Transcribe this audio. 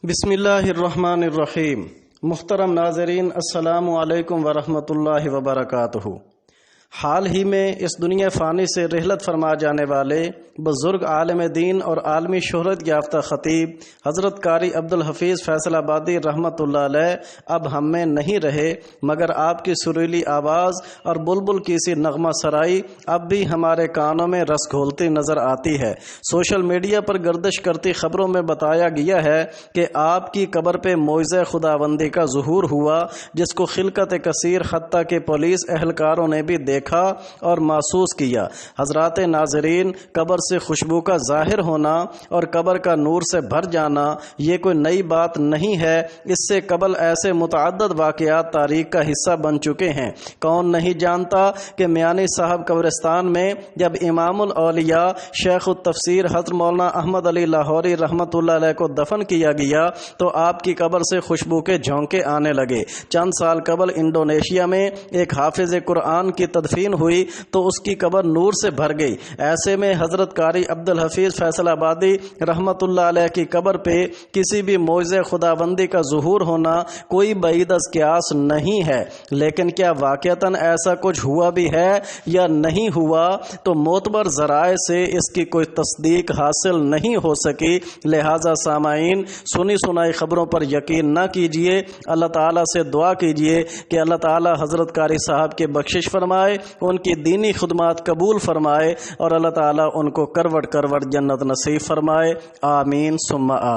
بسم اللہ الرحمن الرحیم۔ محترم ناظرین، السلام علیکم ورحمۃ اللہ وبرکاتہ۔ حال ہی میں اس دنیا فانی سے رحلت فرما جانے والے بزرگ عالم دین اور عالمی شہرت یافتہ خطیب حضرت قاری عبد الحفیظ فیصل آبادی رحمۃ اللہ علیہ اب ہم میں نہیں رہے، مگر آپ کی سریلی آواز اور بلبل کی سی نغمہ سرائی اب بھی ہمارے کانوں میں رس گھولتی نظر آتی ہے۔ سوشل میڈیا پر گردش کرتی خبروں میں بتایا گیا ہے کہ آپ کی قبر پہ معجزہ خداوندی کا ظہور ہوا، جس کو خلقت کثیر حتیٰ کہ پولیس اہلکاروں نے بھی دیکھا اور محسوس کیا۔ حضرات ناظرین، قبر سے خوشبو کا ظاہر ہونا اور قبر کا نور سے بھر جانا یہ کوئی نئی بات نہیں ہے۔ اس سے قبل ایسے متعدد واقعات تاریخ کا حصہ بن چکے ہیں۔ کون نہیں جانتا کہ میانی صاحب قبرستان میں جب امام الاولیاء شیخ التفسیر حضرت مولانا احمد علی لاہوری رحمۃ اللہ علیہ کو دفن کیا گیا تو آپ کی قبر سے خوشبو کے جھونکے آنے لگے۔ چند سال قبل انڈونیشیا میں ایک حافظ قرآن کی تدفین ہوئی تو اس کی قبر نور سے بھر گئی۔ ایسے میں حضرت قاری عبد الحفیظ فیصل آبادی رحمۃ اللہ علیہ کی قبر پہ کسی بھی معجزہ خداوندی کا ظہور ہونا کوئی بعید از قیاس نہیں ہے۔ لیکن کیا واقعتاً ایسا کچھ ہوا بھی ہے یا نہیں ہوا تو معتبر ذرائع سے اس کی کوئی تصدیق حاصل نہیں ہو سکی۔ لہٰذا سامعین، سنی سنائی خبروں پر یقین نہ کیجیے۔ اللہ تعالیٰ سے دعا کیجیے کہ اللہ تعالیٰ حضرت قاری صاحب کے بخشش فرمائے، ان کی دینی خدمات قبول فرمائے اور اللہ تعالیٰ ان کو کروٹ کروٹ جنت نصیب فرمائے۔ آمین ثم آمین۔